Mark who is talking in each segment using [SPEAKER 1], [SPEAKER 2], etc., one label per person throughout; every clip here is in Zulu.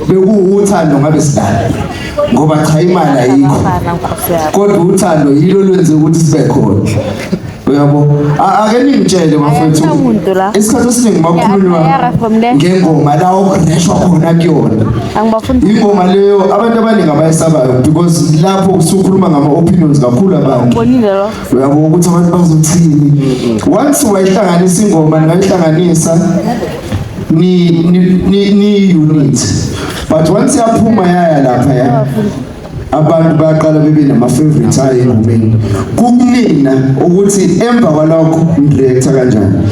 [SPEAKER 1] bekuwuthando ngabe sidala ngoba cha imali ayikho kodwa uthando yilo lwenze ukuthi sibe khona uyabo ake ningitshele bafethu isikhathi esiningi makhulunywa ngengoma la okureshwa khona kuyona ingoma leyo abantu abaningi abayisabayo because lapho usukhuluma ngama opinions kakhulu abantu uyabo ukuthi abantu bazothini once wayihlanganisa ingoma ngayihlanganisa ni unit but once yaphuma yaya lapha ya abantu bayaqala bebe nama favorites ayengomeni kumina ukuthi emva kwalokho director kanjani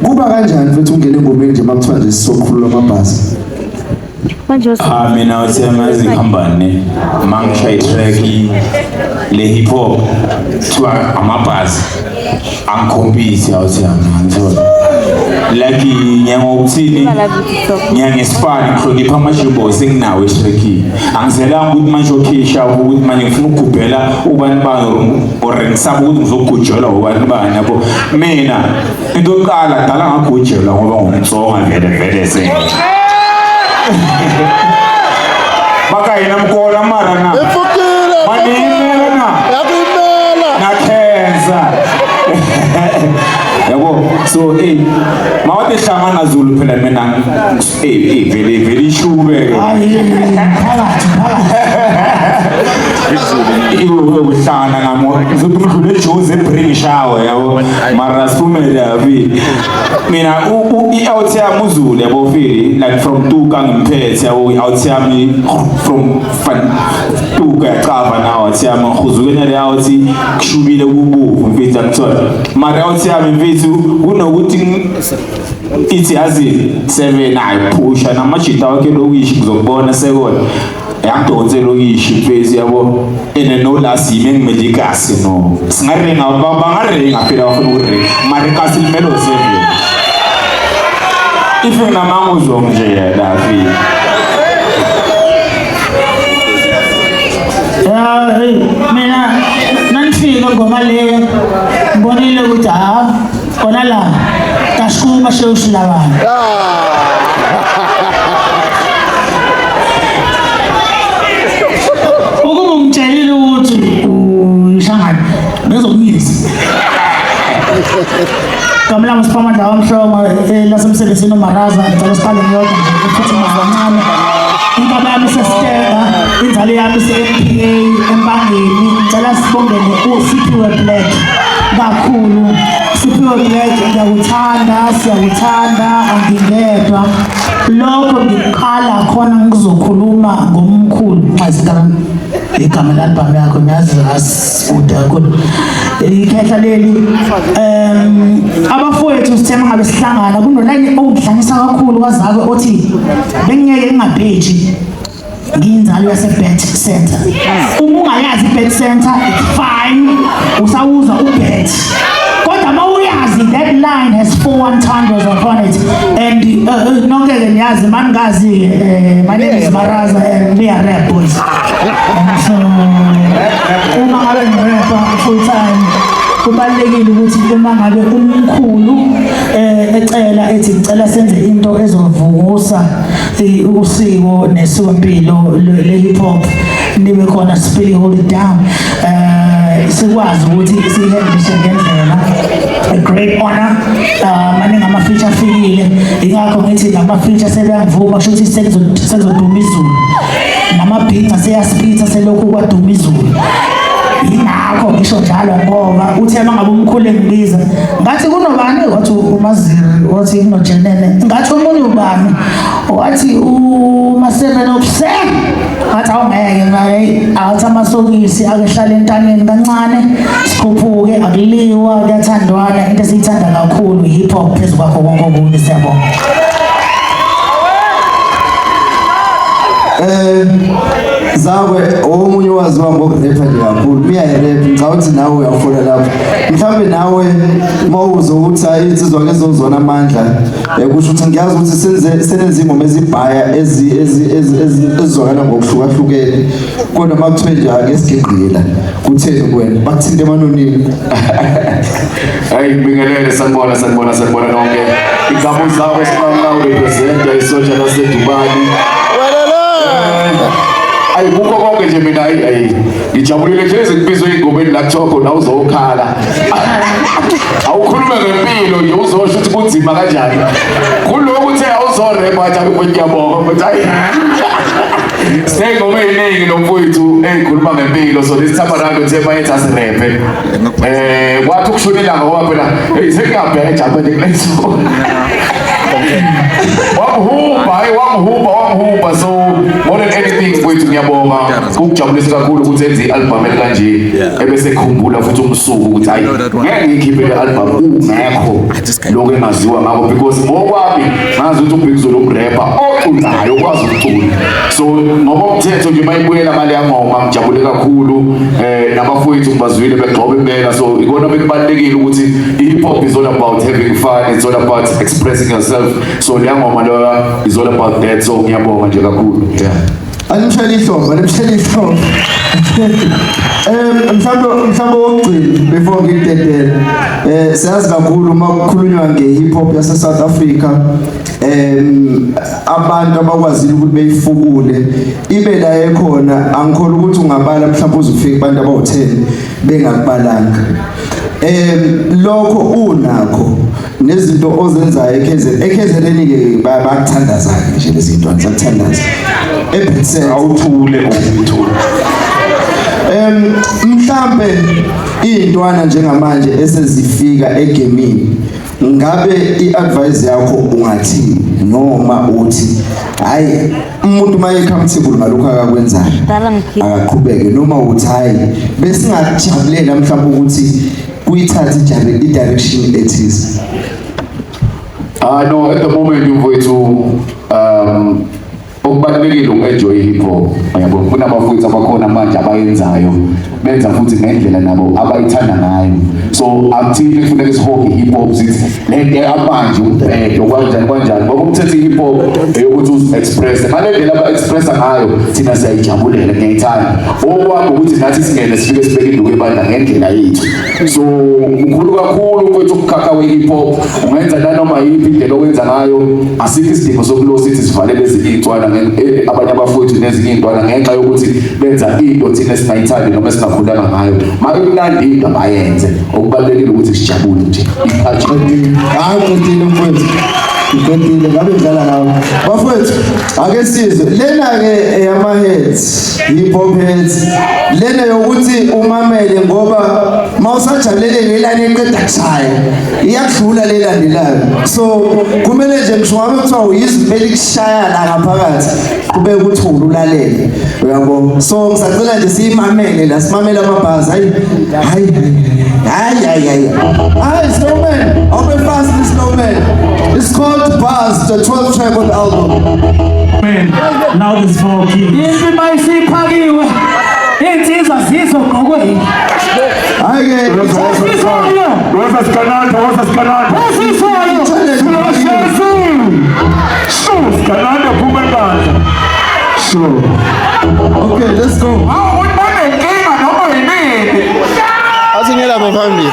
[SPEAKER 1] kuba kanjani mfethu ungene engomeni nje makuthiwa nje sizokhulula amabhasi
[SPEAKER 2] manje
[SPEAKER 3] mina uthema izikhambane mangishaya track le hip hop thiwa amabhasi angikhombisi awuthema ngithola like ngiyangokuthini ngiyangesifani ngihlonipha amashibo senginawo eShreki angizelanga ukuthi manje okhisha ukuthi manje ngifuna ukugubhela ubani bani or ngisaba ukuthi ngizokugujelwa ubani bani yabo mina into yokuqala dala ngagujelwa ngoba ngumtsonga vele senga bakayina mkola mara na manina na kenza yabo so mawate hlangana Zulu phela mina vele ishube iwe uhlangana ngamo ngizokudlula eJose bring shower yabo mara sumele yavi mina i-out yami uZulu yabo fili like from Tuka ngimphethe yabo i-out yami from Tuka yacava nawo out yami ngizukene le out kushubile kubuvu mfethu ngithola mara out yami mfethu kunokuthi ithi yazi 7 ayipusha namajita wakhe lokishi kuzokubona sekona yakudonse lokishi mfethu yabo ene no lasi ngimedikasi no singarenga bangarenga phela bafuna ukurenga mara kasi limelo 7 ife namanguzo nje la fi
[SPEAKER 4] mina nanifika ngoma le ngibonile ukuthi khona la kashukuma shewushilabana ukuba ngitshelile ukuthi ushangana bezokuyisa kamla msiphamandla wamhlongo lasemsebenzini uMaraza ngicela siqale ngiyodwa ukuthi mazancane ingaba yami sesiteka inzalo yami se-MPA empangeni ngicela sibongele uSiphiwe Black kakhulu Siphiwe Black siyakuthanda angingedwa lokho ngikhala khona ngizokhuluma ngomkhulu nxazikala igama lalibhami yakho ngiyazi asikude kakhulu ikhetha leli abafowethu sithema ngabe sihlangana kunolayini ongidlangisa kakhulu wazake othi bengiyeke ngingabheji ngiyinzalo yase-Bet Center uma ungayazi i-Bet Center fine usawuza ubet kodwa uma uyazi that line has 4 upon it and nonke-ke niyazi maningazi my name is Maraza and we are rap boys and so uma ngabe ngirapper full time kubalekile ukuthi uma ngabe umkhulu ecela ethi ngicela senze into ezovusa usiko nesikompilo le hip hop nibe khona spelling hold it down sikwazi ukuthi sihendishe ngendlela a great honor maningi ama-feature afikile ingakho ngithi nama-feature sebeyangivuma kusho ukuthi sekuzoduma izulu namabhinca seyasipitha selokhu kwaduma izulu yingakho ngisho njalo ngoba uthe mangabe umkhulu engibiza ngathi kunobani wathi uMaziri wathi kunojenene ngathi omunye ubani wathi uma7 obse ngathi awungeke naye athi amasokisi akehlala entanyeni kancane sikhuphuke akuliwa kuyathandwana into esiyithanda kakhulu hip hop phezulu kwakho konke okunye siyabonga
[SPEAKER 1] Zawe omunye waziwa ngokurapha nje kakhulu uyayirap ngicabanga ukuthi nawe uyafuna lapho mhlawumbe nawe mawuzo ukuthi insizwa ke zozona amandla kusho ukuthi ngiyazi ukuthi senze ingoma ezibhaya ezizwakala ngokuhlukahlukene kodwa makuthiwe nje ake sigigqila kutheni kuwena bakuthinte emanonini
[SPEAKER 3] hayi ngibingelele sanibona nonke igama uZawe Sibanga urepresenta isotsha laseDubai
[SPEAKER 2] ayibukho konke nje mina ngijabulile nje ezikubizwe ingoma la kuthiwa khona uzokhala awukhuluma ngempilo nje uzosho ukuthi kunzima kanjani kuloko uthe awuzorepa athi ngiyabonga but hayi sengoma eyiningi nomfowethu eyikhuluma ngempilo so this time around uthe bayethi asirepe kwathi ukushona ilanga ngoba phela sekuyabheja manje kuleso wamhuba so more than anything kwethu ngiyabonga ukujabulisa kakhulu ukuthi enze i-album kanje ebese ekhumbula futhi umsuku ukuthi hayi ngeke ngikhiphe le album ungekho lokho engaziwa ngakho because ngokwami ngazi ukuthi uBig Zulu umrapper ocunayo okwazi ukucula so ngoba umthetho nje mayibuyela mali yangoma ngijabule kakhulu nabafowethu ngibazwile begcobe impela so ikona bekubalekile ukuthi i-hip hop is all about having fun, it's all about expressing yourself so leyangoma lo is all about that so ngiyabonga nje kakhulu
[SPEAKER 1] Alimshela ihlombe mhlawumbe wokugcina before ngidedele siyazi kakhulu uma kukhulunywa nge-hip hop yase South Africa abantu abakwazile ukuthi beyifukule ibe la ekhona angikholwa ukuthi ungabala mhlawumbe uzufika abantu abawu10 bengakubalanga lokho unakho nezinto ozenzayo eKZN ke bayakuthandaza nje lezi zinto ngizakuthandaza eBitsen
[SPEAKER 2] awuthule ukuthula
[SPEAKER 1] mhlambe izintwana njengamanje esezifika egamini ngabe iadvice yakho ungathi noma uthi hayi umuntu maye comfortable ngalokho akakwenzayo akaqhubeke noma uthi hayi bese ngajabulela mhlawumbe ukuthi kuyithatha i-direction ethize
[SPEAKER 2] no at the moment mfowethu okubalekile ukenjoy hip hop yabo kunabafowethu abakhona manje abayenzayo benza futhi ngendlela nabo abayithanda ngayo so akuthini kufanele sihoke hip hop sithi lento abanje ubhedo kanjani ngoba umthetho hip hop ukuthi uzi-express ngalendlela aba-expressa ngayo thina siyayijabulela ngiyayithanda okwabo ukuthi nathi singene sifike sibeke induku ebandla ngendlela yethu so mkhulu kakhulu mfowethu ukukhakha we-hip hop ungenza nanoma yiphi indlela okwenza ngayo asikho isidingo sokulo sithi sivalele ezinye iy'ntwana abanye abafowethu nezinye iy'ntwana ngenxa yokuthi benza into thina esingayithandi noma esingakhulanga ngayo makumnandi into abayenze okubalulekile ukuthi sijabule nje
[SPEAKER 1] qedile mfowethu ngidile ngabe ngidlala nawe bafowethu ake sizwe lena ke eyama-heads hip hop heads lena yokuthi umamele ngoba mawusajabulele lelani eqeda kushaya iyakudlula lelandelayo so kumele nje ngisho ngabe kuthiwa uyizwi vele kushaya la ngaphakathi kube ukuthi ulalele uyabo so ngisacela nje siyimamele la simamele amabhazi hayi Snowman open fast this Snowman it's called Buzz, the 12th track on the album.
[SPEAKER 4] Man, now this for kids. If my see pagiwe, it is a season away.
[SPEAKER 1] Okay, let's go.
[SPEAKER 5] Asingela mafambi.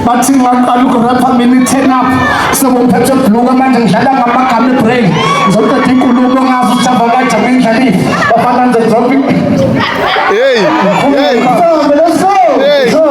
[SPEAKER 4] Bathi ngaqala ukurapha mina i-turn up sekumphethe ebhluka manje ngidlala ngamagama ebrain ngizoqeda inkulumo ngazi ujava kajama endlaleni bafana nje dropping
[SPEAKER 5] Hey
[SPEAKER 4] let's go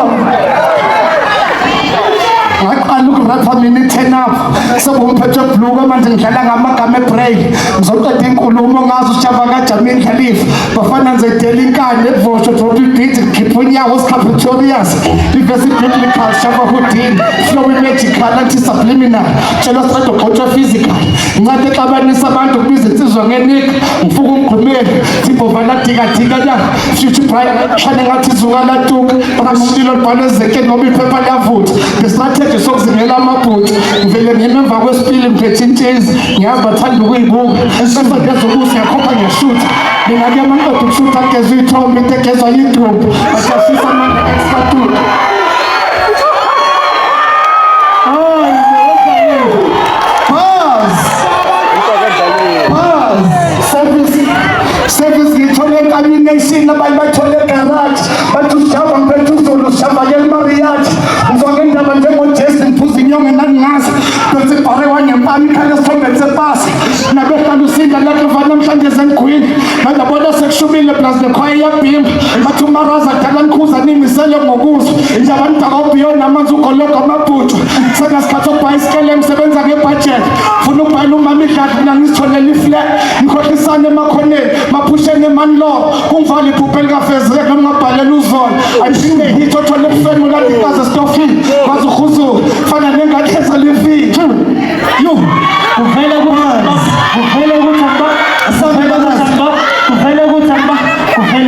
[SPEAKER 4] ngaqala ukurapha mina i-turn up sekumphethe ebhluka manje ngidlala ngamagama ebrain ngizoqeda inkulumo ngazi ujava kajama endlaleni bafana nje delinkane evosho drop beat khipha unyawo Scaputorius ivesi biblical shava hoodin flow magical anti-subliminal tshela siqeda uqotshwa physical ncade exabanisa abantu kubiza insizwa ngenika ngifuka umgqumeli thibhova ladikadika nya future bright hlale ngathi izuka latuka bangumlilo libhale ezekeni ngoba iphepha liyavutha ngestrategy sokuzingela amabhuti ngivele ngime emva kwesipili ngiphethe intshizi ngiyazi bathanda ukuyibuka esifedezokusi ngiyakhopha ngiyashutha mina kuyamaqeda ukushutha agezwa iy'thombe into egezwa yidrumbu bashafisa amanda extratuka service ngithole enkamination abanye bathole egarage bathi usijava ngiphethe uzulu usijava ke emariyadi ngizongendaba njengojesi ngiphuza inyonge
[SPEAKER 6] ngazi bese bharewa ngempani khale sithombe sepasi nabehlala usinda lakhe vana namhlanje zengwini ngabona sekushubile plus nekhwaye yabhimba bathi umaraza dala nkhuza nimisele ngokuzwa njabani takobhiyo namanzi ugologa amabhutshwa senasikhathi okubhayisikele emsebenza ngebhajet funa ukubhayela umama idladi mina ngisitholele iflat ngikhohlisane emakhoneni maphusheni emanlo kungivali iphuphe likafezeka ngingabhalela uzona ayishinde hit othole ebusweni ulandikazi esitofini kwazi uhuzu fana nengakheza livini yo kuvele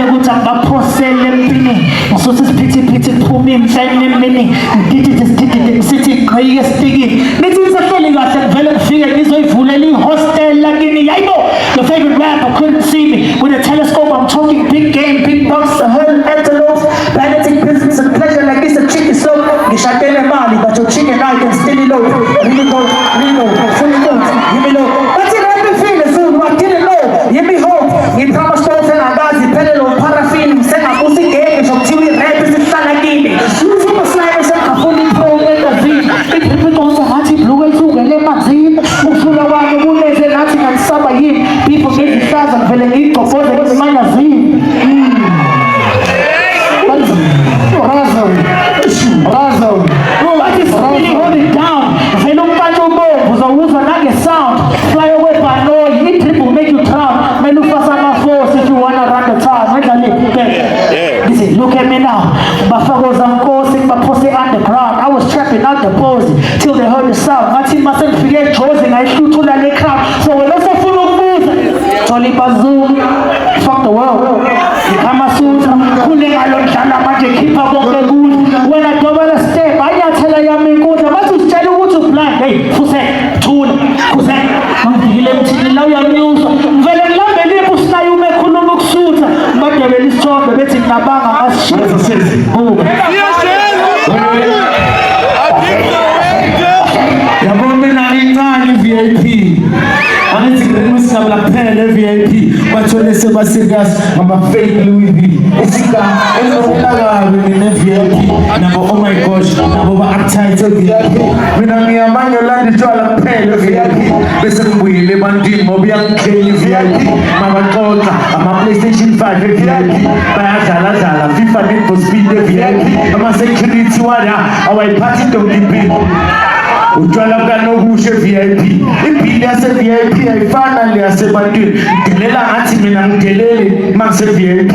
[SPEAKER 6] ukuthi angibaphosele empini ngisuthi isiphithiphithi kuphume emhlane emini ngisithi gqike estikini nithi nisahleli kahle kuvele kufike nizoyivulela ihostel lakini yayibo your favorite rapper couldn't see me with a telescope I'm talking big game big bucks hell antelopes balancing business and pleasure like this a chicken slope ngishadele mali but your chicken I can still low really go fully go give me low what's it happy feeling soon I didn't know give me hope in promise to angazi phelelo paraffin msengabusi game shokuthiwa irap isihlala kini ufuna slide sekafuna impro endazini iphephe konke ngathi blue ethungele emanzini ufuna wami kuleze nathi nganisaba yini people ngezihlaza ngivele ngiyigqofoze kwezimagazini Look at me now. Bafagoza mkosi, bapose underground. I was trapping out the pose till they heard the sound. Ngathi mase ngifike Jozi ngayihluthula le crowd. So wena usafuna ukubuza. Toli Bazoo, fuck the world. Ikamasutra, kule ngalo dlala manje khipha konke kuthi. Wena dobela step, ayathela yami inkundla. Bathi usitshela ukuthi ublind. Hey, fuse, thula, kuze. Ngidikile emthini la uyanyusa. Ngivele ngilambele iphu sinayo umekhuluma ukusutha. Badebela isithombe bethi nginabanga yabo mina incane VIP angithi ngikusikabla kuphela VIP bathole sebasirious ngama fake Louis V isika ezofuna kabi mina VIP nabo oh my gosh nabo ba uptight VIP mina ngiyamanye landi tshwala kuphela VIP bese ngibuyile ebantwini ngoba yangikheli VIP mabaxoxa ama PlayStation 5 VIP bayadlala FIFA Need for Speed VIP ama security wala awayiphathi donkipi utshwala kanokushe VIP ibhili yase VIP ayifana le yasebantwini ngidelela ngathi mina ngidelele mase VIP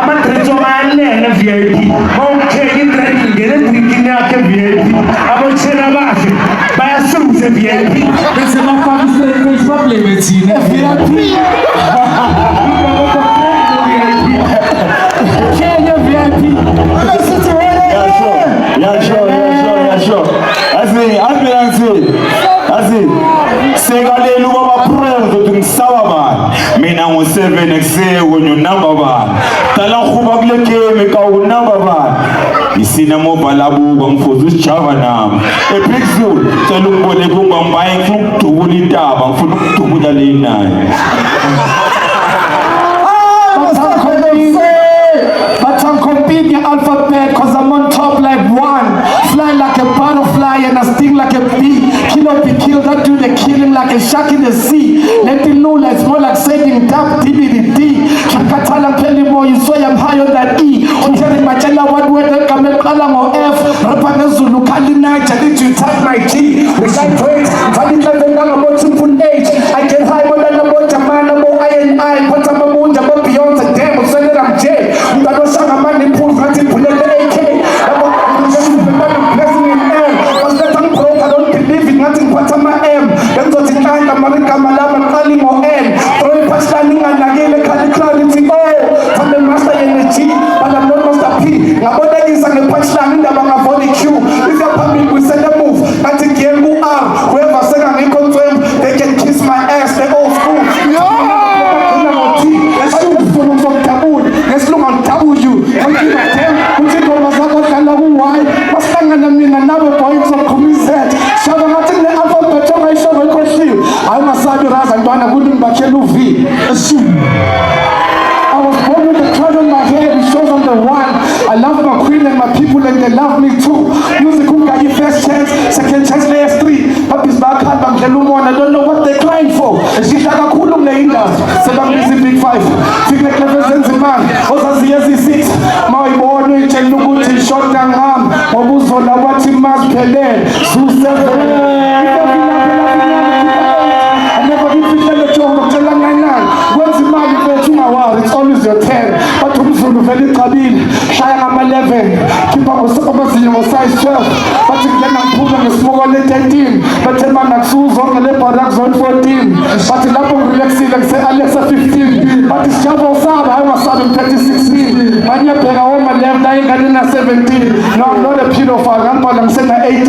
[SPEAKER 6] ama-drinks omayanele VIP mawukheka i-drink ngene drinkini yakhe VIP abothela kahle bayasuze VIP bese bafaka i-face bableme thina VIP Kenya VIP yasho Asi sekalela ubaba prayer ukuthi ngisawa bani mina ngo7 ekuseko number bani dala khuba kule game ka number bani isina mobile abuka ngifuza usijava nami ePixel cela ungibone kungambhayi ngifuna ukudubula intaba ngifuna ukudubula le nayo but I'm competing alphabet cause I'm on top like one fly like a butterfly and I sting like a bee kill or be killed I do the killing like a shark in the sea let it know like it's more like saying dab DDD Chakatala Kelly boy you say I'm higher than E Onteri Machela what word Kamekala mo F Rapana Zulu Kali Night I need to tap my G which I praise Vali Kavendanga about simple age I get high more than about Jamana more I but I'm a moon about beyond the damn so that I'm J Ngado shanga mani pool Vati Pulele AK I'm blessing in M was that I'm broke I don't believe in nothing but I'm a M Then to the kind of Marika Malama Kali mo N Throw a punchline and I gave a Kali Cloud in the O from the master in the ngidlela umona, I don't know what they're crying for. Shihla kakhulu kule industry. Sebangibiza i-Big 5. Fike Clever Zenzimana, ozaziye ezi-6. Mawuyibona uyitshela ukuthi shoda ngami, ngoba uzola wathi masiphelele. It's always your turn. But umzulu vele icabile shaya ngama-11 khipha amazinyo ngo-size 12 bathi kungena ngiphuma ngesimoko le-13 bethe mana kusuzonke le-barak zone 14 bathi lapho ngirelaxile ngise-alexa 15 bathi sijaba usaba hayi ungasabi ngiphethe 16 manyebheka woma-11 ayingane na-17 no I'm not a pedophile ngambhala ngisena-18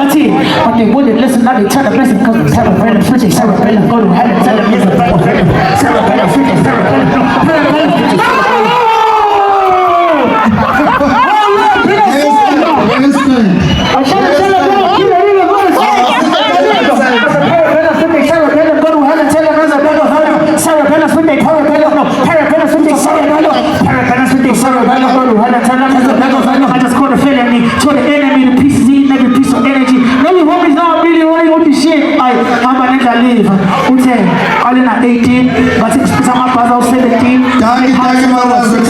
[SPEAKER 6] But they wouldn't listen, now they try to listen because of cerebellum, switching cerebellum, go to hell and tell them it's a cerebellum, freaking cerebellum,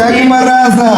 [SPEAKER 1] Taki Maraza.